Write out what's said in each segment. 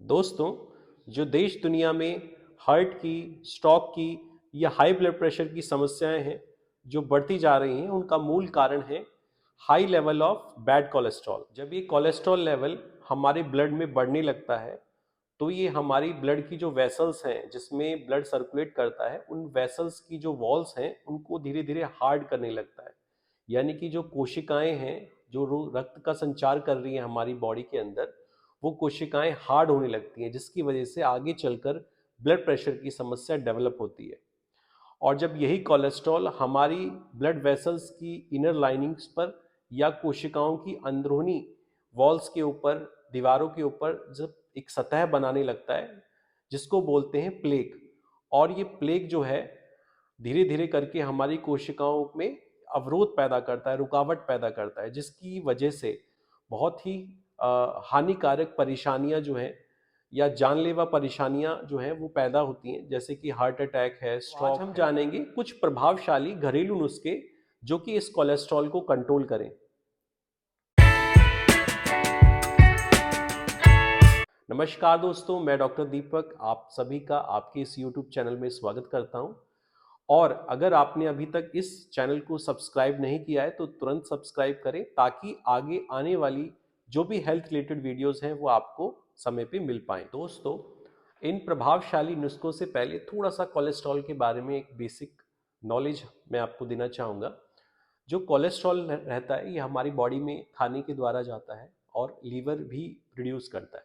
दोस्तों, जो देश दुनिया में हार्ट की, स्ट्रोक की या हाई ब्लड प्रेशर की समस्याएं हैं, जो बढ़ती जा रही हैं, उनका मूल कारण है high level of bad cholesterol. जब ये कोलेस्ट्रॉल लेवल हमारे ब्लड में बढ़ने लगता है, तो ये हमारी ब्लड की जो वेसल्स हैं, जिसमें ब्लड सर्कुलेट करता है, उन वेसल्स की जो वॉल्स हैं, उनको धीरे धीरे हार्ड करने लगता है। यानी कि जो कोशिकाएं हैं, जो रक्त का संचार कर रही हैं हमारी बॉडी के अंदर, वो कोशिकाएं हार्ड होने लगती हैं, जिसकी वजह से आगे चलकर ब्लड प्रेशर की समस्या डेवलप होती है। और जब यही कोलेस्ट्रॉल हमारी ब्लड वेसल्स की इनर लाइनिंग्स पर या कोशिकाओं की अंदरूनी वॉल्स के ऊपर, दीवारों के ऊपर जब एक सतह बनाने लगता है, जिसको बोलते हैं प्लेक। और ये प्लेक जो है, धीरे धीरे करके हमारी कोशिकाओं में अवरोध पैदा करता है, रुकावट पैदा करता है, जिसकी वजह से बहुत ही हानिकारक परेशानियां जो हैं, या जानलेवा परेशानियां जो हैं वो पैदा होती हैं, जैसे कि हार्ट अटैक है, स्ट्रोक। आज हम जानेंगे कुछ प्रभावशाली घरेलू नुस्खे जो कि इस कोलेस्ट्रॉल को कंट्रोल करें। नमस्कार दोस्तों, मैं डॉक्टर दीपक आप सभी का आपके इस यूट्यूब चैनल में स्वागत करता हूं। और अगर आपने अभी तक इस चैनल को सब्सक्राइब नहीं किया है, तो तुरंत सब्सक्राइब करें, ताकि आगे आने वाली जो भी हेल्थ रिलेटेड वीडियोस हैं वो आपको समय पे मिल पाए। दोस्तों, इन प्रभावशाली नुस्खों से पहले थोड़ा सा कोलेस्ट्रॉल के बारे में एक बेसिक नॉलेज मैं आपको देना चाहूँगा। जो कोलेस्ट्रॉल रहता है, ये हमारी बॉडी में खाने के द्वारा जाता है और लीवर भी प्रोड्यूस करता है।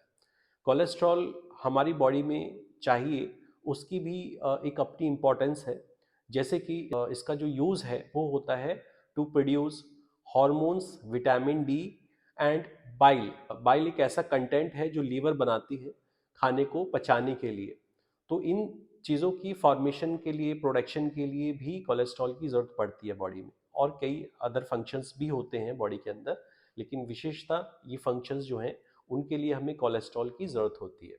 कोलेस्ट्रॉल हमारी बॉडी में चाहिए, उसकी भी एक अपनी इम्पोर्टेंस है। जैसे कि इसका जो यूज़ है वो होता है to produce hormones, vitamin D and bile. Bile एक ऐसा कंटेंट है जो लीवर बनाती है खाने को पचाने के लिए। तो इन चीज़ों की फॉर्मेशन के लिए, प्रोडक्शन के लिए भी कोलेस्ट्रॉल की ज़रूरत पड़ती है बॉडी में। और कई अदर फंक्शंस भी होते हैं बॉडी के अंदर, लेकिन विशेषता ये फंक्शंस जो हैं, उनके लिए हमें कोलेस्ट्रॉल की ज़रूरत होती है।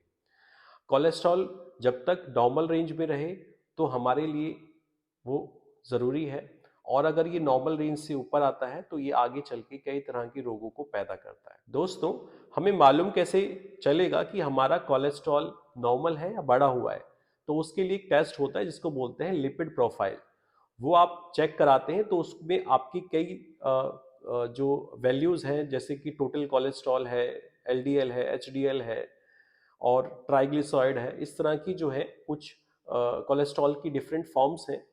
कोलेस्ट्रॉल जब तक नॉर्मल रेंज में रहे तो हमारे लिए वो ज़रूरी है। और अगर ये नॉर्मल रेंज से ऊपर आता है तो ये आगे चल के कई तरह के रोगों को पैदा करता है। दोस्तों, हमें मालूम कैसे चलेगा कि हमारा कोलेस्ट्रॉल नॉर्मल है या बढ़ा हुआ है? तो उसके लिए एक टेस्ट होता है जिसको बोलते हैं लिपिड प्रोफाइल। वो आप चेक कराते हैं तो उसमें आपकी कई जो वैल्यूज़ हैं, जैसे कि टोटल कोलेस्ट्रॉल है, एलडीएल है, एचडीएल है और ट्राइग्लिसराइड है, इस तरह की जो है कुछ कोलेस्ट्रॉल की डिफरेंट फॉर्म्स हैं,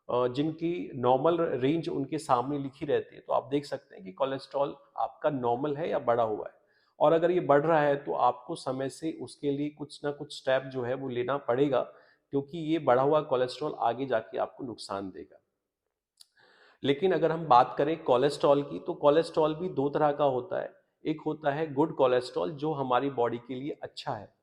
जिनकी नॉर्मल रेंज उनके सामने लिखी रहती है। तो आप देख सकते हैं कि कोलेस्ट्रॉल आपका नॉर्मल है या बढ़ा हुआ है। और अगर ये बढ़ रहा है तो आपको समय से उसके लिए कुछ ना कुछ स्टेप जो है वो लेना पड़ेगा, क्योंकि ये बढ़ा हुआ कोलेस्ट्रॉल आगे जाके आपको नुकसान देगा। लेकिन अगर हम बात करें कोलेस्ट्रॉल की, तो कोलेस्ट्रॉल भी दो तरह का होता है। एक होता है गुड कोलेस्ट्रॉल, जो हमारी बॉडी के लिए अच्छा है,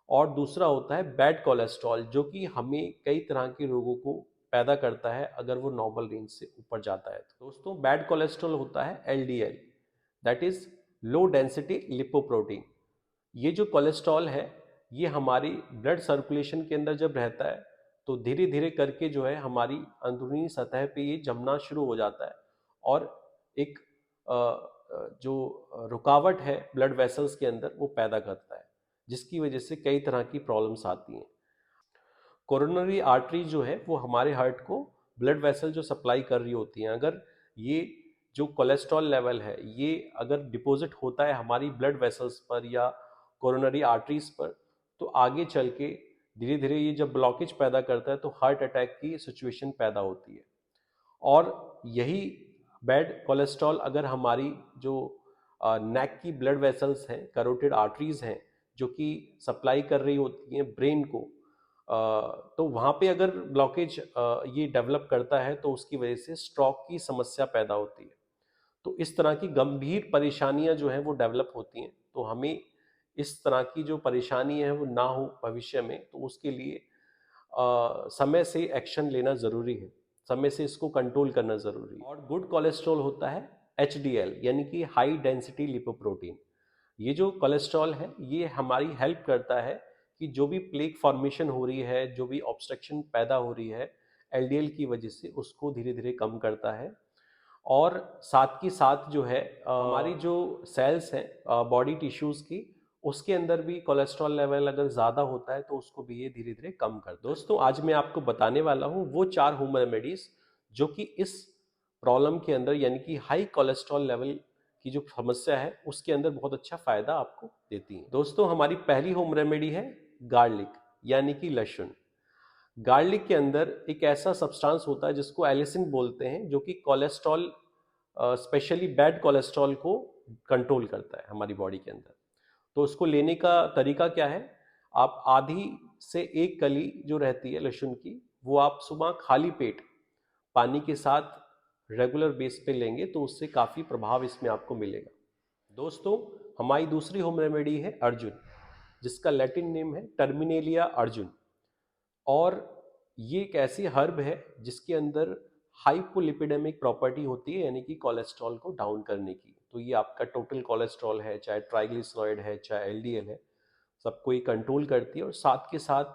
और दूसरा होता है बैड कोलेस्ट्रॉल, जो कि हमें कई तरह के रोगों को पैदा करता है अगर वो नॉर्मल रेंज से ऊपर जाता है। तो दोस्तों, बैड कोलेस्ट्रॉल होता है LDL, that is low density lipoprotein. ये जो कोलेस्ट्रॉल है, ये हमारी ब्लड सर्कुलेशन के अंदर जब रहता है, तो धीरे धीरे करके जो है हमारी अंदरूनी सतह पे ये जमना शुरू हो जाता है, और एक जो रुकावट है ब्लड वेसल्स के अंदर, वो पैदा करता है, जिसकी वजह से कई तरह की प्रॉब्लम्स आती हैं। कोरोनरी आर्टरी जो है वो हमारे हार्ट को ब्लड वेसल जो सप्लाई कर रही होती हैं, अगर ये जो कोलेस्ट्रॉल लेवल है ये अगर डिपॉजिट होता है हमारी ब्लड वेसल्स पर या कोरोनरी आर्टरीज पर, तो आगे चल के धीरे धीरे ये जब ब्लॉकेज पैदा करता है तो हार्ट अटैक की सिचुएशन पैदा होती है। और यही बैड कोलेस्ट्रॉल अगर हमारी जो नेक की ब्लड वेसल्स हैं, करोटिड आर्टरीज हैं, जो कि सप्लाई कर रही होती हैं ब्रेन को, तो वहाँ पे अगर ब्लॉकेज ये डेवलप करता है तो उसकी वजह से स्ट्रोक की समस्या पैदा होती है। तो इस तरह की गंभीर परेशानियां जो हैं वो डेवलप होती हैं। तो हमें इस तरह की जो परेशानी है वो ना हो भविष्य में, तो उसके लिए समय से एक्शन लेना ज़रूरी है, समय से इसको कंट्रोल करना ज़रूरी है। और गुड कोलेस्ट्रॉल होता है एचडीएल, यानी कि हाई डेंसिटी लिपोप्रोटीन। ये जो कोलेस्ट्रॉल है ये हमारी हेल्प करता है कि जो भी प्लेक फॉर्मेशन हो रही है, जो भी ऑब्स्ट्रक्शन पैदा हो रही है एलडीएल की वजह से, उसको धीरे धीरे कम करता है। और साथ की साथ जो है हमारी जो सेल्स हैं बॉडी टिश्यूज़ की, उसके अंदर भी कोलेस्ट्रॉल लेवल अगर ज़्यादा होता है तो उसको भी ये धीरे धीरे कम कर। दोस्तों आज मैं आपको बताने वाला हूँ वो 4 होम रेमेडीज जो कि इस प्रॉब्लम के अंदर यानी कि हाई कोलेस्ट्रॉल लेवल की जो समस्या है उसके अंदर बहुत अच्छा फायदा आपको देती है। दोस्तों हमारी पहली होम रेमेडी है गार्लिक यानी कि लहसुन। गार्लिक के अंदर एक ऐसा सब्सटेंस होता है जिसको एलिसिन बोलते हैं जो कि कोलेस्ट्रॉल स्पेशली बैड कोलेस्ट्रॉल को कंट्रोल करता है हमारी बॉडी के अंदर। तो उसको लेने का तरीका क्या है, आप आधी से एक कली जो रहती है लहसुन की वो आप सुबह खाली पेट पानी के साथ रेगुलर बेस पे लेंगे तो उससे काफ़ी प्रभाव इसमें आपको मिलेगा। दोस्तों हमारी दूसरी होम रेमेडी है अर्जुन, जिसका लैटिन नेम है टर्मिनेलिया अर्जुन। और ये एक ऐसी हर्ब है जिसके अंदर हाइपोलिपिडेमिक प्रॉपर्टी होती है यानी कि कोलेस्ट्रॉल को डाउन करने की। तो ये आपका टोटल कोलेस्ट्रॉल है, चाहे ट्राइग्लिसराइड है, चाहे एलडीएल है, सबको ये कंट्रोल करती है। और साथ के साथ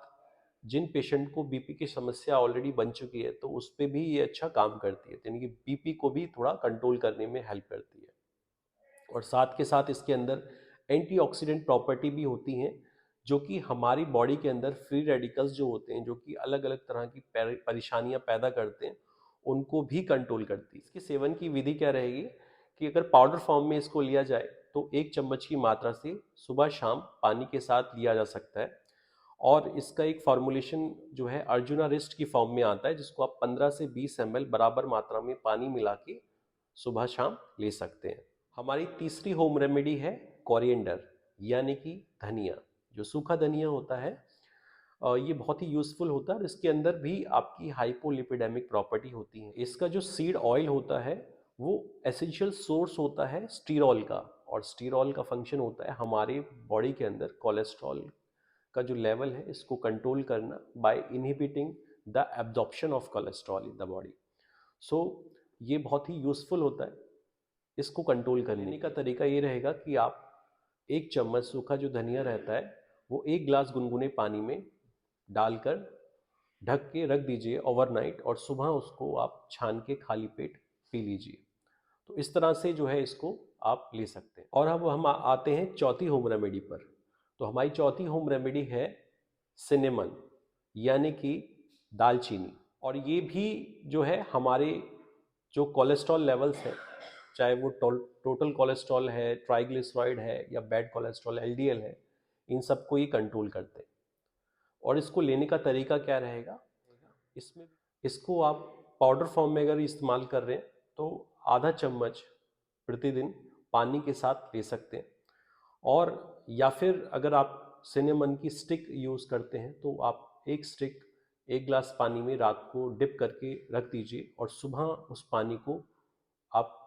जिन पेशेंट को बीपी की समस्या ऑलरेडी बन चुकी है तो उस पर भी ये अच्छा काम करती है, यानी कि बीपी को भी थोड़ा कंट्रोल करने में हेल्प करती है। और साथ के साथ इसके अंदर एंटीऑक्सीडेंट प्रॉपर्टी भी होती हैं जो कि हमारी बॉडी के अंदर फ्री रेडिकल्स जो होते हैं जो कि अलग अलग तरह की परेशानियां पैदा करते हैं उनको भी कंट्रोल करती है। इसके सेवन की विधि क्या रहेगी कि अगर पाउडर फॉर्म में इसको लिया जाए तो 1 चम्मच की मात्रा से सुबह शाम पानी के साथ लिया जा सकता है। और इसका एक फॉर्मुलेशन जो है अर्जुना रिस्ट की फॉर्म में आता है जिसको आप 15 से 20 ml बराबर मात्रा में पानी मिला के सुबह शाम ले सकते हैं। हमारी तीसरी होम रेमेडी है कोरिएंडर यानी कि धनिया। जो सूखा धनिया होता है ये बहुत ही यूजफुल होता है और इसके अंदर भी आपकी हाइपोलिपिडेमिक प्रॉपर्टी होती है। इसका जो सीड ऑयल होता है वो एसेंशियल सोर्स होता है स्टीरॉल का, और स्टीरॉल का फंक्शन होता है हमारे बॉडी के अंदर कोलेस्ट्रॉल का जो लेवल है इसको कंट्रोल करना by inhibiting the absorption of cholesterol in the body. So ये बहुत ही यूजफुल होता है इसको कंट्रोल करने का तरीका ये रहेगा कि आप 1 चम्मच सूखा जो धनिया रहता है वो 1 गिलास गुनगुने पानी में डालकर ढक के रख दीजिए ओवरनाइट, और सुबह उसको आप छान के खाली पेट पी लीजिए। तो इस तरह से जो है इसको आप ले सकते हैं। और अब हम आते हैं चौथी होम रेमेडी पर। तो हमारी चौथी होम रेमेडी है सिनेमन यानी कि दालचीनी। और ये भी जो है हमारे जो कोलेस्ट्रॉल लेवल्स है, चाहे वो टोटल कोलेस्ट्रॉल है, ट्राइग्लिसराइड है या बैड कोलेस्ट्रॉल एलडीएल है, इन सबको ये कंट्रोल करते हैं। और इसको लेने का तरीका क्या रहेगा, इसमें इसको आप पाउडर फॉर्म में अगर इस्तेमाल कर रहे हैं तो आधा चम्मच प्रतिदिन पानी के साथ ले सकते हैं। और या फिर अगर आप सिनेमन की स्टिक यूज़ करते हैं तो आप एक स्टिक 1 गिलास पानी में रात को डिप करके रख दीजिए और सुबह उस पानी को आप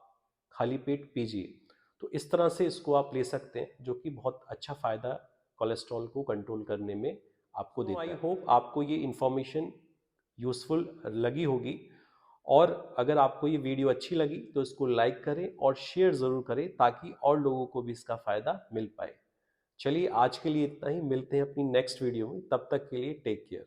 खाली पेट पीजिए। तो इस तरह से इसको आप ले सकते हैं जो कि बहुत अच्छा फ़ायदा कोलेस्ट्रॉल को कंट्रोल करने में आपको देता है। आई होप आपको ये इन्फॉर्मेशन यूज़फुल लगी होगी। और अगर आपको ये वीडियो अच्छी लगी तो इसको लाइक करें और शेयर ज़रूर करें ताकि और लोगों को भी इसका फ़ायदा मिल पाए। चलिए आज के लिए इतना ही, मिलते हैं अपनी नेक्स्ट वीडियो में, तब तक के लिए टेक केयर।